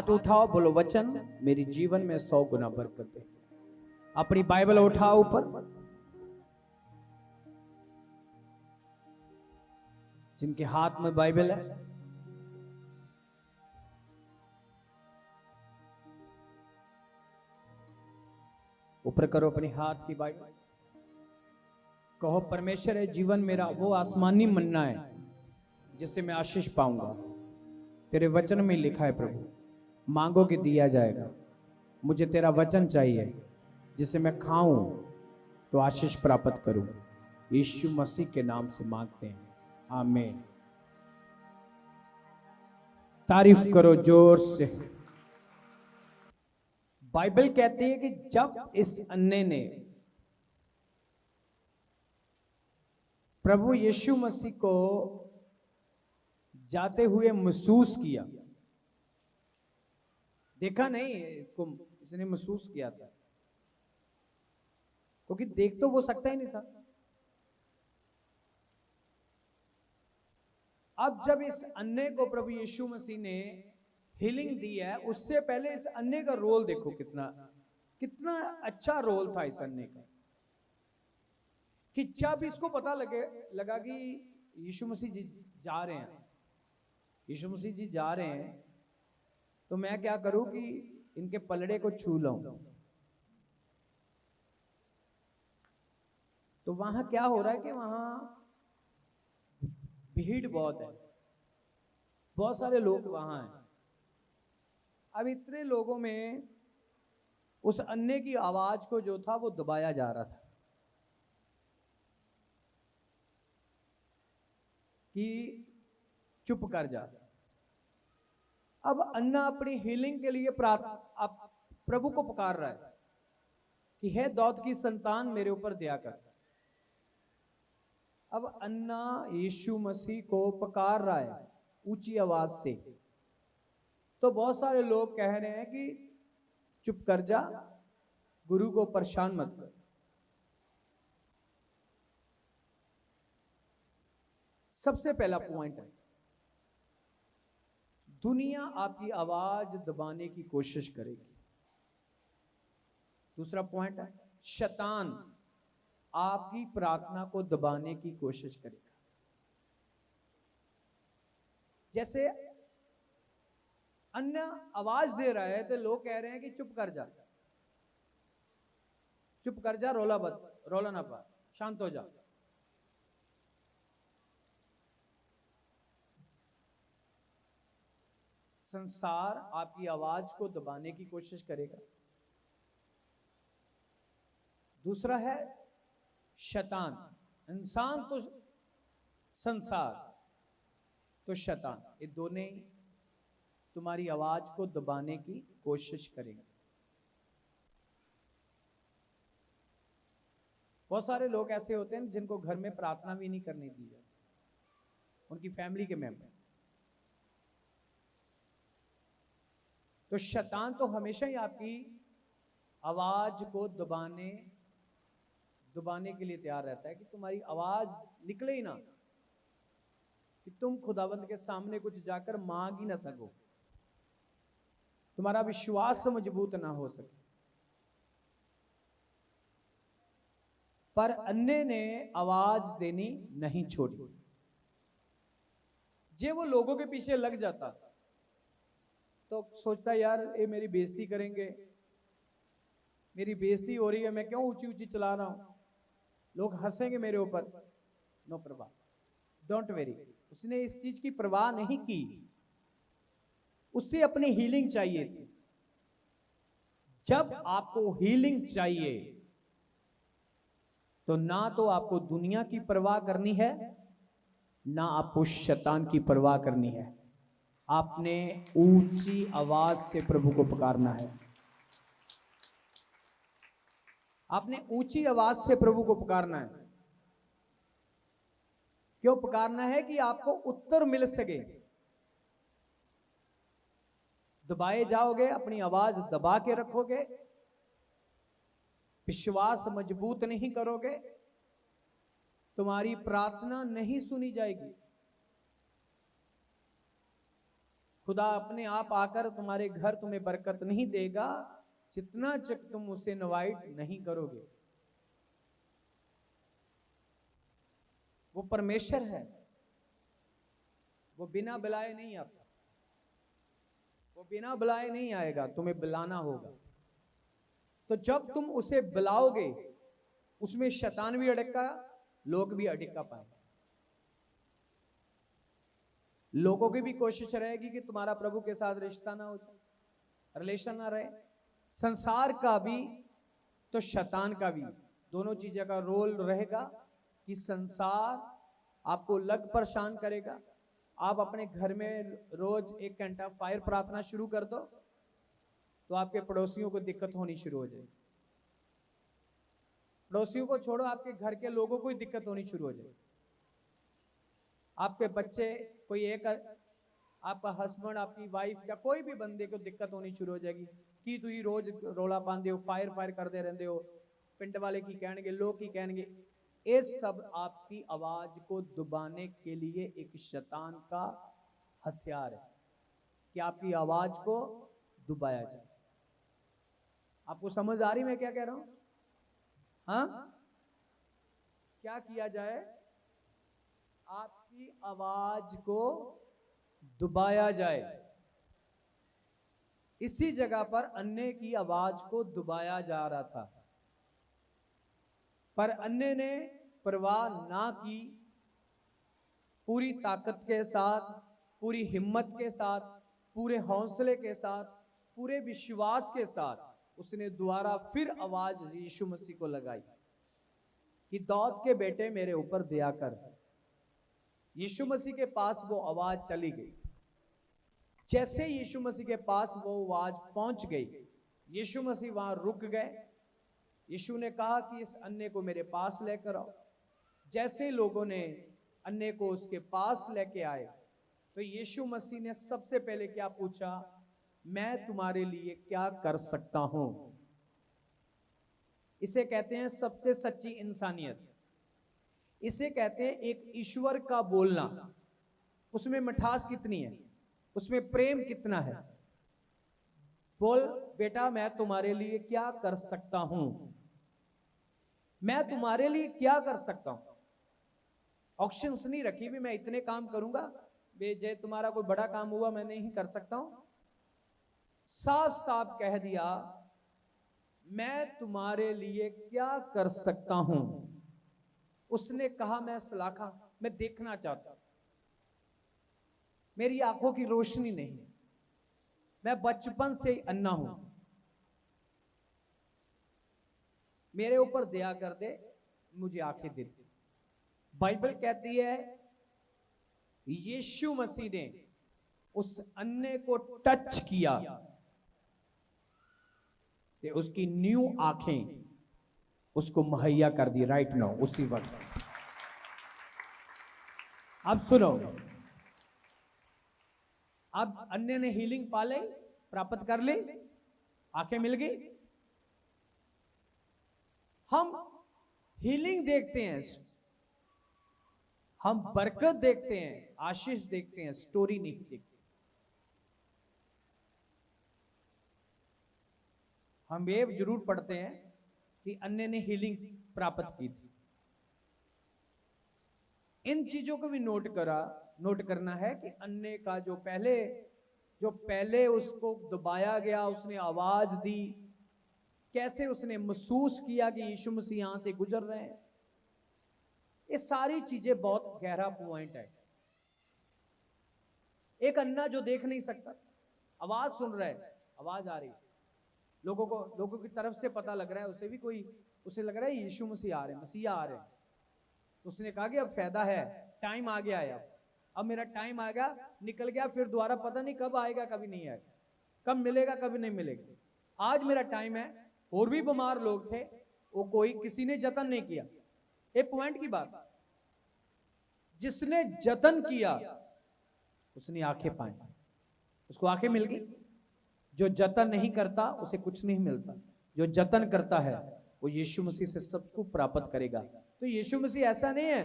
हाथ उठाओ, बोलो वचन मेरी जीवन में 100 गुना बरकत दे। अपनी बाइबल उठाओ ऊपर। जिनके हाथ में बाइबल है, ऊपर करो अपने हाथ की बाइबल। कहो परमेश्वर है जीवन मेरा वो आसमानी मन्ना है जिससे मैं आशीष पाऊंगा। तेरे वचन में लिखा है प्रभु, मांगोगे दिया जाएगा। मुझे तेरा वचन चाहिए जिसे मैं खाऊं तो आशीष प्राप्त करूं। यीशु मसीह के नाम से मांगते हैं, आमीन। तारीफ करो जोर से। बाइबल कहती है कि जब इस अन्ने ने प्रभु यीशु मसीह को जाते हुए महसूस किया, देखा नहीं इसको, इसने महसूस किया था, क्योंकि देख तो वो सकता ही नहीं था। अब जब इस अन्ने को प्रभु यीशु मसीह ने हीलिंग दी है, उससे पहले इस अन्ने का रोल देखो, कितना अच्छा रोल था इस अन्ने का। कि जब इसको पता लगा कि यीशु मसीह जी जा रहे हैं, यीशु मसीह जी जा रहे हैं, तो मैं क्या करूं कि इनके पलड़े को छू लूं। तो वहां क्या हो रहा है कि वहां भीड़ बहुत है, बहुत सारे लोग वहां हैं। अब इतने लोगों में उस अन्ने की आवाज को जो था वो दबाया जा रहा था कि चुप कर जा। अब अन्ना अपनी हीलिंग के लिए प्रभु को पुकार रहा है कि हे दाऊद की संतान मेरे ऊपर दया कर। अब अन्ना यीशु मसीह को पुकार रहा है ऊंची आवाज से। तो बहुत सारे लोग कह रहे हैं कि चुप कर जा, गुरु को परेशान मत कर। सबसे पहला पॉइंट है, दुनिया आपकी आवाज दबाने की कोशिश करेगी। दूसरा पॉइंट है, शैतान आपकी प्रार्थना को दबाने की कोशिश करेगा। जैसे अन्य आवाज दे रहा है तो लोग कह रहे हैं कि चुप कर जा, चुप कर जा, रोला ना पा, शांत हो जा। संसार आपकी आवाज को दबाने की कोशिश करेगा। दूसरा है शैतान। इंसान तो संसार तो शैतान, ये दोनों ही तुम्हारी आवाज को दबाने की कोशिश करेंगे। बहुत सारे लोग ऐसे होते हैं जिनको घर में प्रार्थना भी नहीं करने दी जाती, उनकी फैमिली के मेंबर। तो शैतान तो हमेशा ही आपकी आवाज को दबाने के लिए तैयार रहता है कि तुम्हारी आवाज निकले ही ना, कि तुम खुदावंद के सामने कुछ जाकर मांग ही ना सको, तुम्हारा विश्वास मजबूत ना हो सके। पर अन्य ने आवाज देनी नहीं छोड़ी। जे वो लोगों के पीछे लग जाता तो सोचता यार ये मेरी बेइज्जती करेंगे, मेरी बेइज्जती हो रही है, मैं क्यों ऊंची ऊंची चला रहा हूं, लोग हंसेंगे मेरे ऊपर। नो परवाह, डोंट वेरी। उसने इस चीज की परवाह नहीं की, उससे अपनी हीलिंग चाहिए थी। जब आपको हीलिंग चाहिए तो ना तो आपको दुनिया की परवाह करनी है, ना आपको शैतान की परवाह करनी है। आपने ऊंची आवाज से प्रभु को पुकारना है। आपने ऊंची आवाज से प्रभु को पुकारना है। क्यों पुकारना है? कि आपको उत्तर मिल सके। दबाए जाओगे, अपनी आवाज दबा के रखोगे, विश्वास मजबूत नहीं करोगे, तुम्हारी प्रार्थना नहीं सुनी जाएगी। खुदा अपने आप आकर तुम्हारे घर तुम्हें बरकत नहीं देगा जितना तक तुम उसे इनवाइट नहीं करोगे। वो परमेश्वर है, वो बिना बुलाए नहीं आता, वो बिना बुलाए नहीं आएगा, तुम्हें बुलाना होगा। तो जब तुम उसे बुलाओगे, उसमें शैतान भी अड़का, लोग भी अड़का पाएंगे। लोगों की भी कोशिश रहेगी कि तुम्हारा प्रभु के साथ रिश्ता ना हो जाए, रिलेशन ना रहे। संसार का भी तो शैतान का भी, दोनों चीजों का रोल रहेगा कि संसार आपको लग परेशान करेगा। आप अपने घर में रोज 1 घंटा फायर प्रार्थना शुरू कर दो तो आपके पड़ोसियों को दिक्कत होनी शुरू हो जाएगी। पड़ोसियों को छोड़ो, आपके घर के लोगों को ही दिक्कत होनी शुरू हो जाएगी। आपके बच्चे, कोई एक, आपका हस्बैंड, आपकी वाइफ या कोई भी बंदे को दिक्कत होनी शुरू हो जाएगी कि तुम रोज रोला पाते हो, फायर फायर करते रहते हो, पिंड वाले की कहणगे, लोग की कहणगे। ये सब आपकी आवाज को दबाने के लिए एक शैतान का हथियार है कि आपकी आवाज को दबाया जाए। आपको समझ आ रही मैं क्या कह रहा हूं? हाँ, क्या किया जाए? आपकी आवाज को दबाया जाए। इसी जगह पर अन्य की आवाज को दबाया जा रहा था, पर अन्य ने परवाह ना की। पूरी ताकत के साथ, पूरी हिम्मत के साथ, पूरे हौसले के साथ, पूरे विश्वास के साथ उसने दोबारा फिर आवाज यीशु मसीह को लगाई कि दाऊद के बेटे मेरे ऊपर दया कर। यीशु मसीह के पास वो आवाज चली गई। जैसे यीशु मसीह के पास वो आवाज पहुंच गई, यीशु मसीह वहां रुक गए। यीशु ने कहा कि इस अन्य को मेरे पास लेकर आओ। जैसे लोगों ने अन्य को उसके पास लेके आए तो यीशु मसीह ने सबसे पहले क्या पूछा? मैं तुम्हारे लिए क्या कर सकता हूं? इसे कहते हैं सबसे सच्ची इंसानियत। इसे कहते हैं एक ईश्वर का बोलना। उसमें मिठास कितनी है, उसमें प्रेम कितना है। बोल बेटा, मैं तुम्हारे लिए क्या कर सकता हूं? मैं तुम्हारे लिए क्या कर सकता हूं? ऑप्शंस नहीं रखी भी मैं इतने काम करूंगा, जे तुम्हारा कोई बड़ा काम हुआ मैं नहीं कर सकता हूं। साफ साफ कह दिया, मैं तुम्हारे लिए क्या कर सकता हूं। उसने कहा मैं सलाखा, मैं देखना चाहता हूं, मेरी आंखों की रोशनी नहीं, मैं बचपन से ही अन्ना हूं, मेरे ऊपर दया कर दे, मुझे आंखें दे। बाइबल कहती है यीशु मसीह ने उस अन्य को टच किया कि उसकी न्यू आंखें उसको मुहैया कर दी राइट नाउ, उसी वक्त। अब सुनो, अब अन्य ने हीलिंग पा ली, प्राप्त कर ली, आंखें मिल गई। हम हीलिंग देखते हैं, हम बरकत देखते हैं, आशीष देखते हैं, स्टोरी नहीं देखते। हम ये जरूर पढ़ते हैं कि अन्य ने हीलिंग प्राप्त की थी। इन चीजों को भी नोट करना है कि अन्य का जो पहले उसको दबाया गया, उसने आवाज दी, कैसे उसने महसूस किया कि यीशु मसीह यहां से गुजर रहे हैं। ये सारी चीजें बहुत गहरा पॉइंट है। एक अन्ना जो देख नहीं सकता, आवाज सुन रहा है, आवाज आ रही है, लोगों की तरफ से पता लग रहा है, उसे लग रहा है यीशु मसीह आ रहे हैं, मसीहा आ रहे हैं। उसने कहा कि अब फायदा है, टाइम आ गया है, अब मेरा टाइम आ गया, निकल गया, फिर दोबारा पता नहीं कब आएगा, कभी नहीं आएगा, कब मिलेगा, कभी नहीं मिलेगा। आज मेरा टाइम है। और भी बीमार लोग थे, वो किसी ने जतन नहीं किया। एक पॉइंट की बात, जिसने जतन किया उसने आंखें पाई, उसको आंखें मिल गई। जो जतन नहीं करता उसे कुछ नहीं मिलता, जो जतन करता है वो यीशु मसीह से सब कुछ प्राप्त करेगा। तो यीशु मसीह ऐसा नहीं है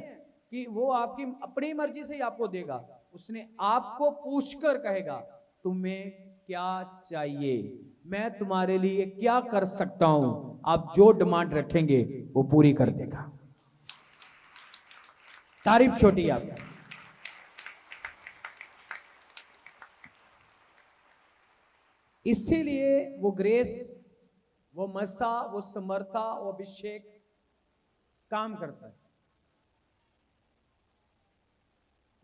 कि वो आपकी अपनी मर्जी से ही आपको देगा, उसने आपको पूछकर कहेगा तुम्हें क्या चाहिए, मैं तुम्हारे लिए क्या कर सकता हूं, आप जो डिमांड रखेंगे वो पूरी कर देगा। तारीफ छोटी आप। इसीलिए वो ग्रेस, वो मसा, वो समर्था, वो अभिषेक काम करता है।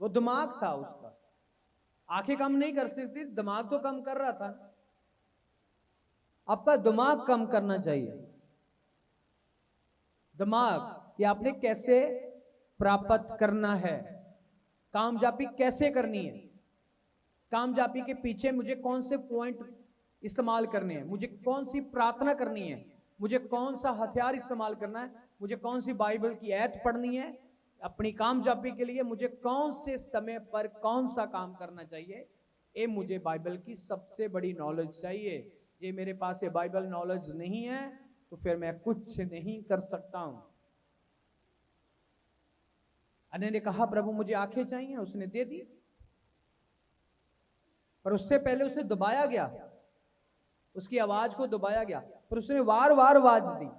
वो दिमाग था उसका, आंखें काम नहीं कर सकती, दिमाग तो कम कर रहा था। आपका दिमाग कम करना चाहिए। दिमाग कि आपने कैसे प्राप्त करना है, कामयाबी कैसे करनी है, कामयाबी के पीछे मुझे कौन से पॉइंट इस्तेमाल करने हैं, मुझे कौन सी प्रार्थना करनी है, मुझे कौन सा हथियार इस्तेमाल करना है, मुझे कौन सी बाइबल की आयत पढ़नी है अपनी कामयाबी के लिए, मुझे कौन से समय पर कौन सा काम करना चाहिए, ये मुझे बाइबल की सबसे बड़ी नॉलेज चाहिए। ये मेरे पास ये बाइबल नॉलेज नहीं है तो फिर मैं कुछ नहीं कर सकता हूं। अन्य ने कहा प्रभु मुझे आंखें चाहिए, उसने दे दी, पर उससे पहले उसे दबाया गया, उसकी आवाज को दबाया गया, पर उसने वार वार आवाज दी।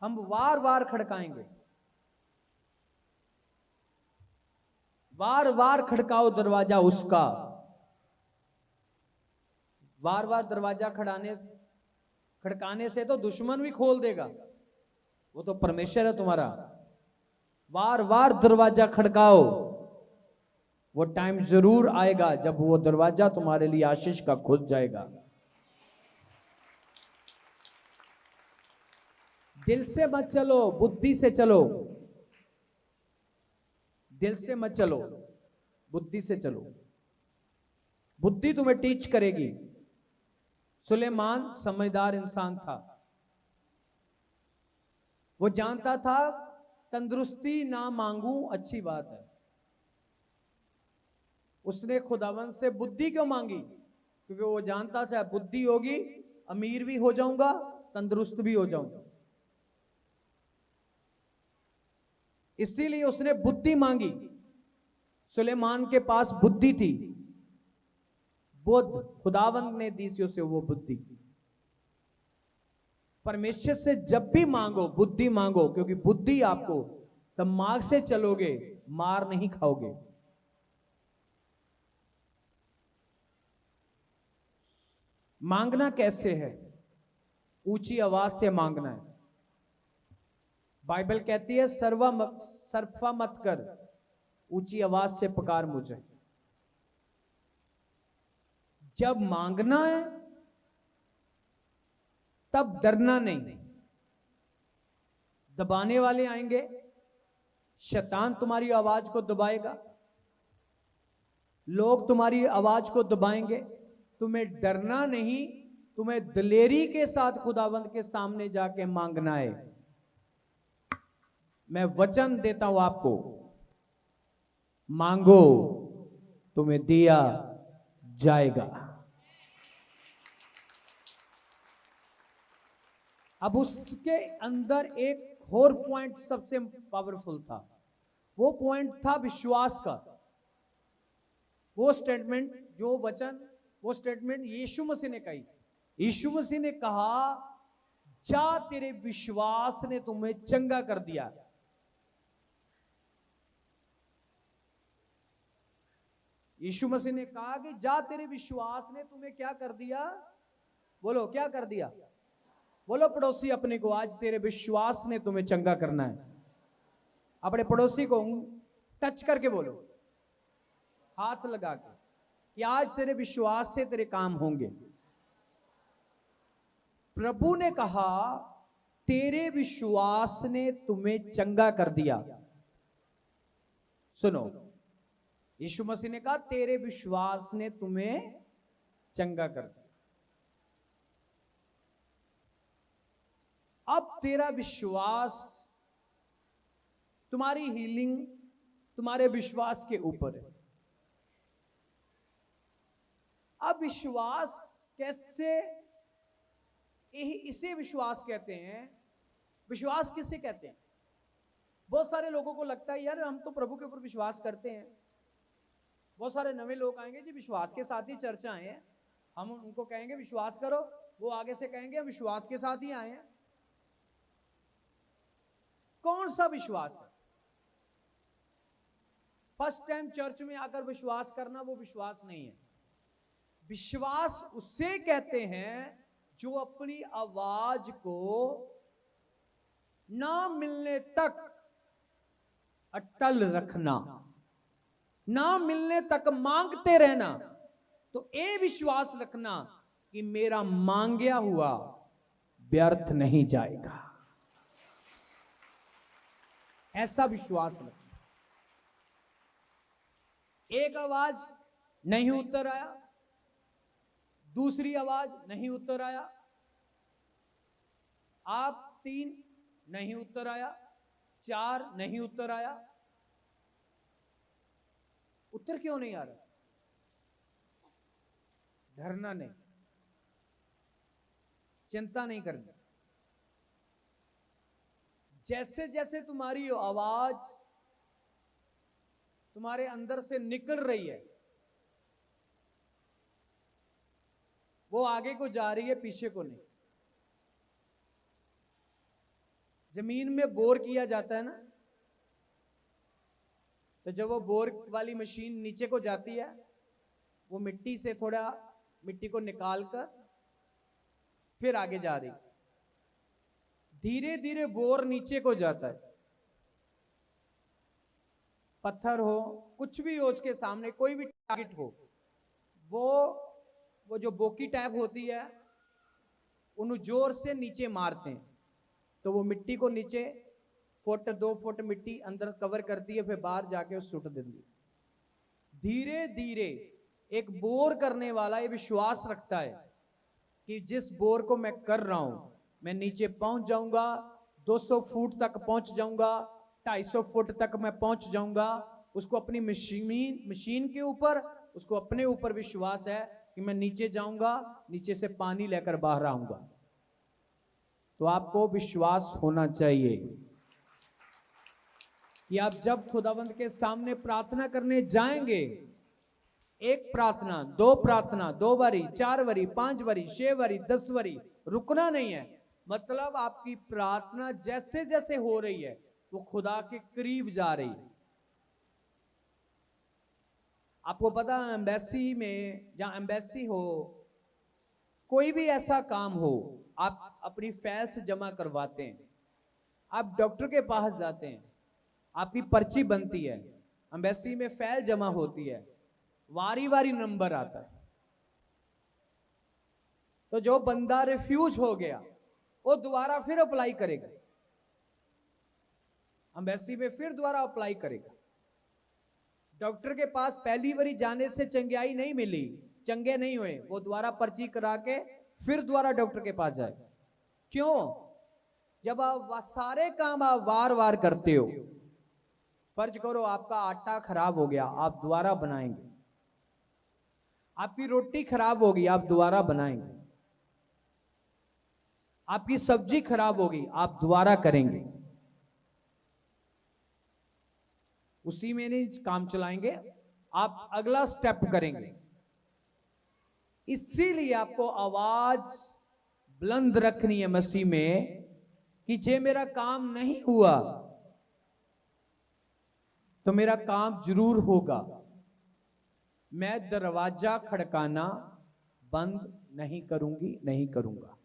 हम वार वार खड़काएंगे, वार वार खड़काओ दरवाजा उसका। वार वार दरवाजा खड़काने से तो दुश्मन भी खोल देगा, वो तो परमेश्वर है तुम्हारा। वार वार दरवाजा खड़काओ, वो टाइम जरूर आएगा जब वो दरवाजा तुम्हारे लिए आशीष का खुल जाएगा। दिल से मत चलो, बुद्धि से चलो। दिल से मत चलो, बुद्धि से चलो। बुद्धि तुम्हें टीच करेगी। सुलेमान समझदार इंसान था, वो जानता था तंदुरुस्ती ना मांगूं अच्छी बात है। उसने खुदावन से बुद्धि क्यों मांगी? क्योंकि वो जानता था बुद्धि होगी अमीर भी हो जाऊंगा, तंदुरुस्त भी हो जाऊंगा। इसीलिए उसने बुद्धि मांगी। सुलेमान के पास बुद्धि थी, बुद्ध खुदावंत ने दी उसे वो बुद्धि। परमेश्वर से जब भी मांगो बुद्धि मांगो, क्योंकि बुद्धि आपको दिमाग से चलोगे मार नहीं खाओगे। मांगना कैसे है? ऊंची आवाज से मांगना है। बाइबल कहती है सरफा मत कर, ऊंची आवाज से पुकार मुझे। जब मांगना है तब डरना नहीं। दबाने वाले आएंगे, शैतान तुम्हारी आवाज को दबाएगा, लोग तुम्हारी आवाज को दबाएंगे। तुम्हें डरना नहीं, तुम्हें दिलेरी के साथ खुदावंत के सामने जाके मांगना है। मैं वचन देता हूं आपको, मांगो तुम्हें दिया जाएगा। अब उसके अंदर एक और पॉइंट सबसे पावरफुल था। वो पॉइंट था विश्वास का। वो स्टेटमेंट, जो वचन, वो स्टेटमेंट यीशु मसीह ने कही। यीशु मसीह ने कहा जा तेरे विश्वास ने तुम्हें चंगा कर दिया। यीशु मसीह ने कहा कि जा तेरे विश्वास ने तुम्हें क्या कर दिया? बोलो क्या कर दिया? बोलो पड़ोसी अपने को, आज तेरे विश्वास ने तुम्हें चंगा करना है। अपने पड़ोसी को टच करके बोलो, हाथ लगा के, कि आज तेरे विश्वास से तेरे काम होंगे। प्रभु ने कहा तेरे विश्वास ने तुम्हें चंगा कर दिया। सुनो, यीशु मसीह ने कहा तेरे विश्वास ने तुम्हें चंगा कर दिया। अब तेरा विश्वास, तुम्हारी हीलिंग तुम्हारे विश्वास के ऊपर है। अब विश्वास कैसे, इसे विश्वास कहते हैं। विश्वास किसे कहते हैं? बहुत सारे लोगों को लगता है यार हम तो प्रभु के ऊपर विश्वास करते हैं, बहुत सारे नवे लोग आएंगे जी, विश्वास के साथ ही चर्चा आए हैं, हम उनको कहेंगे विश्वास करो, वो आगे से कहेंगे हम विश्वास के साथ ही आए हैं। कौन सा विश्वास है? फर्स्ट टाइम चर्च में आकर विश्वास करना वो विश्वास नहीं है। विश्वास उससे कहते हैं जो अपनी आवाज को ना मिलने तक अटल रखना, ना मिलने तक मांगते रहना। तो ये विश्वास रखना कि मेरा मांगया हुआ व्यर्थ नहीं जाएगा, ऐसा विश्वास रखना। एक आवाज नहीं उत्तर आया, दूसरी आवाज नहीं उत्तर आया, आप 3 नहीं उत्तर आया, 4 नहीं उत्तर आया। उत्तर क्यों नहीं आ रहा? डरना नहीं, चिंता नहीं करनी। जैसे जैसे तुम्हारी आवाज तुम्हारे अंदर से निकल रही है, वो आगे को जा रही है, पीछे को नहीं। जमीन में बोर किया जाता है ना, तो जब वो बोर वाली मशीन नीचे को जाती है, वो मिट्टी से थोड़ा मिट्टी को निकालकर फिर आगे जा रही, धीरे धीरे बोर नीचे को जाता है। पत्थर हो, कुछ भी हो, उसके सामने कोई भी टारगेट हो, वो जो बोकी टाइप होती है, उन्हें जोर से नीचे मारते हैं, तो वो मिट्टी को नीचे 1-2 फुट मिट्टी अंदर कवर करती है, फिर बाहर जाके उस सुट देती है। धीरे धीरे एक बोर करने वाला ये विश्वास रखता है कि जिस बोर को मैं कर रहा हूं, मैं नीचे पहुंच जाऊंगा, 200 फुट तक पहुंच जाऊंगा, 250 फुट तक मैं पहुंच जाऊंगा। उसको अपनी मशीन के ऊपर, उसको अपने ऊपर विश्वास है कि मैं नीचे जाऊंगा, नीचे से पानी लेकर बाहर आऊंगा। तो आपको विश्वास होना चाहिए कि आप जब खुदावंद के सामने प्रार्थना करने जाएंगे, 1 प्रार्थना, 2 प्रार्थना, 2 बारी, 4 बारी, 5 बारी, 6 बारी, 10 बारी, रुकना नहीं है। मतलब आपकी प्रार्थना जैसे जैसे हो रही है, वो खुदा के करीब जा रही है। आपको पता है, एम्बेसी में, जहां एम्बेसी हो, कोई भी ऐसा काम हो, आप अपनी फाइल्स जमा करवाते हैं, आप डॉक्टर के पास जाते हैं, आपकी पर्ची बनती है, एम्बेसी में फाइल जमा होती है, वारी वारी नंबर आता है। तो जो बंदा रिफ्यूज हो गया, वो दोबारा फिर अप्लाई करेगा, एम्बेसी में फिर दोबारा अप्लाई करेगा। डॉक्टर के पास पहली बारी जाने से चंगाई नहीं मिली, चंगे नहीं हुए, वो दोबारा पर्ची करा के फिर दोबारा डॉक्टर के पास जाए। क्यों? जब आप सारे काम आप बार बार करते हो, फर्ज करो आपका आटा खराब हो गया, आप दोबारा बनाएंगे, आपकी रोटी खराब होगी, आप दोबारा बनाएंगे, आपकी सब्जी खराब होगी, आप दोबारा करेंगे, उसी में नहीं काम चलाएंगे, आप अगला स्टेप करेंगे। इसीलिए आपको आवाज बुलंद रखनी है मसीह में कि जे मेरा काम नहीं हुआ तो मेरा काम जरूर होगा। मैं दरवाजा खड़काना बंद नहीं करूंगी, नहीं करूंगा।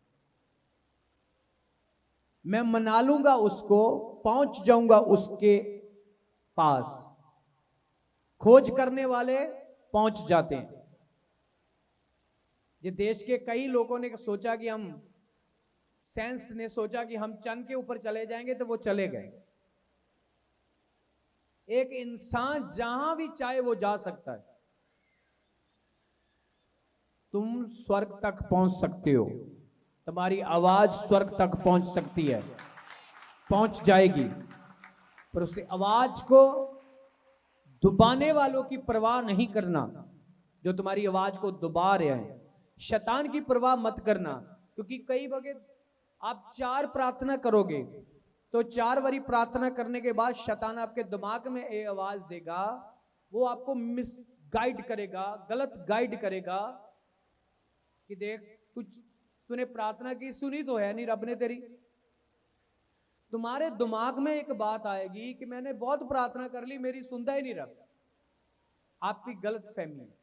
मैं मना लूंगा उसको, पहुंच जाऊंगा उसके पास। खोज करने वाले पहुंच जाते हैं। ये देश के कई लोगों ने सोचा कि हम, साइंस ने सोचा कि हम चंद के ऊपर चले जाएंगे, तो वो चले गए। एक इंसान जहां भी चाहे वो जा सकता है। तुम स्वर्ग तक पहुंच सकते हो, तुम्हारी आवाज स्वर्ग तक पहुंच सकती है, पहुंच जाएगी, पर उस आवाज को दबाने वालों की परवाह नहीं करना, जो तुम्हारी आवाज को दबा रहे हैं। शैतान की परवाह मत करना, क्योंकि कई वक्त आप 4 प्रार्थना करोगे, तो 4 बारी प्रार्थना करने के बाद शैतान आपके दिमाग में ये आवाज देगा, वो आपको गाइड करेगा, गलत गाइड करेगा कि देख तूने प्रार्थना की, सुनी तो है नहीं रब ने तेरी। तुम्हारे दिमाग में एक बात आएगी कि मैंने बहुत प्रार्थना कर ली, मेरी सुनता ही नहीं रब। आपकी गलत फहमी है।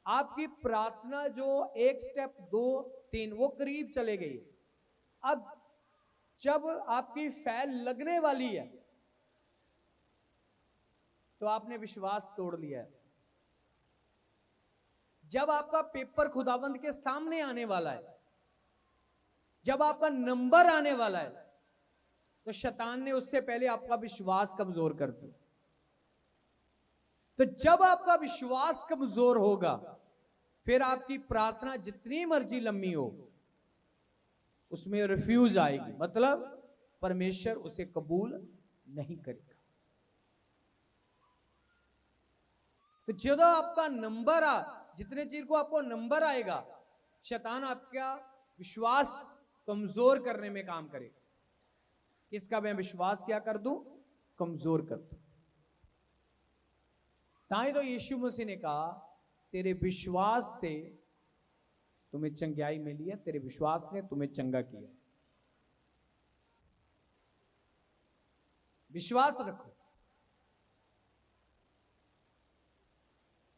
आपकी प्रार्थना जो एक स्टेप 2 3 वो करीब चले गई। अब जब आपकी फैल लगने वाली है तो आपने विश्वास तोड़ लिया है। जब आपका पेपर खुदावंद के सामने आने वाला है, जब आपका नंबर आने वाला है, तो शैतान ने उससे पहले आपका विश्वास कमजोर कर दिया। तो जब आपका विश्वास कमजोर होगा, फिर आपकी प्रार्थना जितनी मर्जी लंबी हो उसमें रिफ्यूज आएगी, मतलब परमेश्वर उसे कबूल नहीं करेगा। तो जब आपका नंबर जितने चीज को आपको नंबर आएगा, शैतान आपका विश्वास कमजोर करने में काम करेगा। किसका मैं विश्वास क्या कर दूं? कमजोर कर दूं। ताई तो यीशु मसीह ने कहा तेरे विश्वास से तुम्हें चंगाई मिली है, तेरे विश्वास ने तुम्हें चंगा किया। विश्वास रखो।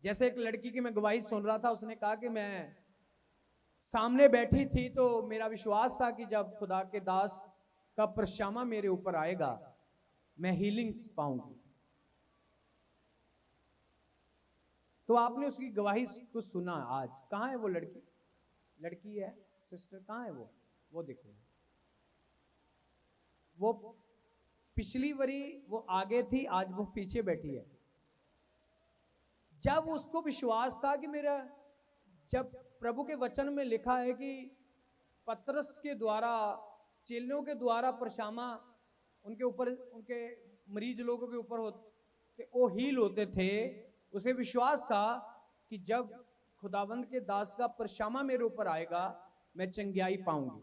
जैसे एक लड़की की मैं गवाही सुन रहा था, उसने कहा कि मैं सामने बैठी थी तो मेरा विश्वास था कि जब खुदा के दास का परछामा मेरे ऊपर आएगा मैं हीलिंग्स पाऊंगी। तो आपने उसकी गवाही को सुना। आज कहां है वो लड़की? लड़की है सिस्टर, कहां है वो देखो। वो पिछली बारी वो आगे थी, आज वो पीछे बैठी है। जब उसको विश्वास था कि मेरा, जब प्रभु के वचन में लिखा है कि पतरस के द्वारा, चेलों के द्वारा परछामा उनके ऊपर, उनके मरीज लोगों के ऊपर होते, वो हील होते थे, उसे विश्वास था कि जब खुदावंद के दास का परछामा मेरे ऊपर आएगा मैं चंगाई पाऊंगी।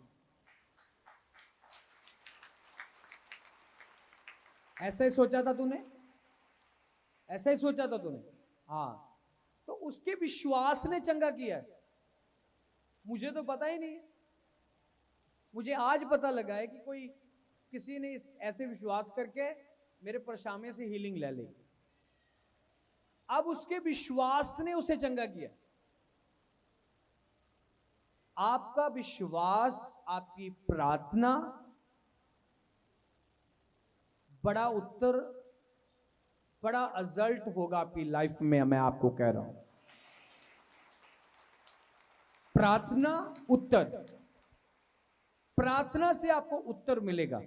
ऐसा ही सोचा था तूने? ऐसा ही सोचा था तूने? हाँ, तो उसके विश्वास ने चंगा किया है। मुझे तो पता ही नहीं, मुझे आज पता लगा है कि कोई किसी ने ऐसे विश्वास करके मेरे परछामे से हीलिंग ले ली। अब उसके विश्वास ने उसे चंगा किया। आपका विश्वास, आपकी प्रार्थना बड़ा उत्तर, बड़ा रिजल्ट होगा आपकी लाइफ में। मैं आपको कह रहा हूं, प्रार्थना उत्तर, प्रार्थना से आपको उत्तर मिलेगा।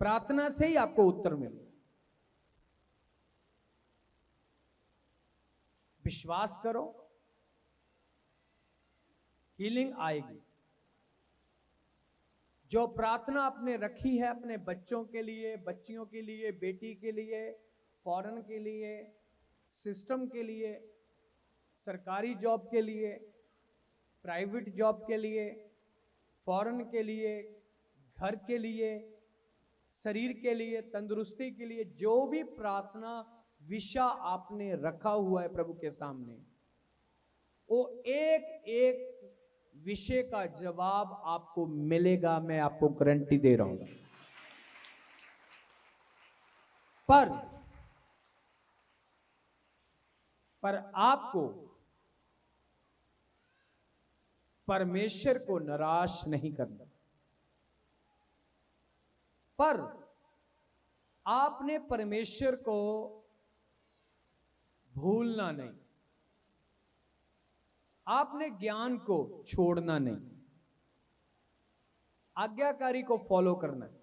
प्रार्थना से ही आपको उत्तर मिलेगा। विश्वास करो, हीलिंग आएगी। जो प्रार्थना आपने रखी है अपने बच्चों के लिए, बच्चियों के लिए, बेटी के लिए, फॉरेन के लिए, सिस्टम के लिए, सरकारी जॉब के लिए, प्राइवेट जॉब के लिए, फॉरेन के लिए, घर के लिए, शरीर के लिए, तंदुरुस्ती के लिए, जो भी प्रार्थना विषय आपने रखा हुआ है प्रभु के सामने, वो एक एक विषय का जवाब आपको मिलेगा। मैं आपको गारंटी दे रहा हूं। पर आपको परमेश्वर को निराश नहीं करना। पर आपने परमेश्वर को भूलना नहीं, आपने ज्ञान को छोड़ना नहीं, आज्ञाकारी को फॉलो करना है।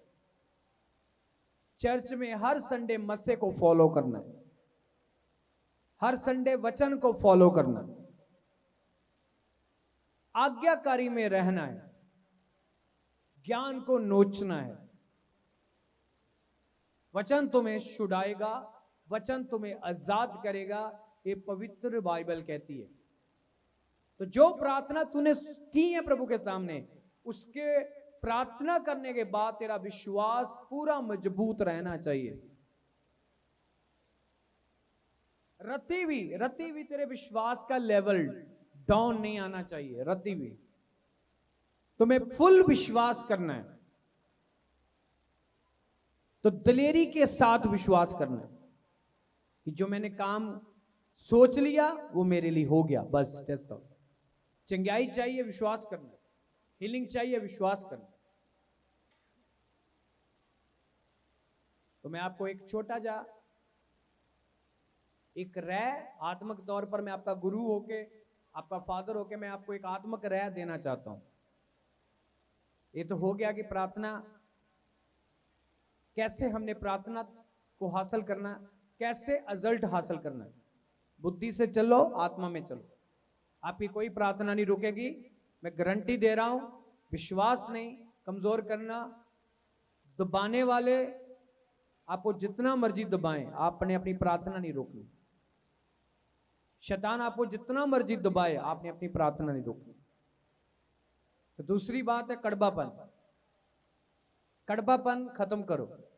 चर्च में हर संडे मसे को फॉलो करना है, हर संडे वचन को फॉलो करना है, आज्ञाकारी में रहना है, ज्ञान को नोचना है। वचन तुम्हें छुड़ाएगा, वचन तुम्हें आजाद करेगा, ये पवित्र बाइबल कहती है। तो जो प्रार्थना तूने की है प्रभु के सामने, उसके प्रार्थना करने के बाद तेरा विश्वास पूरा मजबूत रहना चाहिए। रति भी तेरे विश्वास का लेवल डाउन नहीं आना चाहिए। रति भी तुम्हें फुल विश्वास करना है, तो दिलेरी के साथ विश्वास करना है कि जो मैंने काम सोच लिया वो मेरे लिए हो गया, बस दैट्स ऑल। चंगाई चाहिए, विश्वास करना। हीलिंग चाहिए, विश्वास करना। तो मैं आपको एक छोटा जा एक रह आत्मक तौर पर, मैं आपका गुरु होके, आपका फादर होके, मैं आपको एक आत्मक रह देना चाहता हूं। ये तो हो गया कि प्रार्थना कैसे हमने प्रार्थना को हासिल करना, कैसे रिजल्ट हासिल करना है। बुद्धि से चलो, आत्मा में चलो, आपकी कोई प्रार्थना नहीं रुकेगी, मैं गारंटी दे रहा हूं। विश्वास नहीं कमजोर करना। दबाने वाले आपको जितना मर्जी दबाएं, आपने अपनी प्रार्थना नहीं रोकनी। शैतान आपको जितना मर्जी दबाए, आपने अपनी प्रार्थना नहीं रोकनी। तो दूसरी बात है कड़वापन। कड़वापन खत्म करो।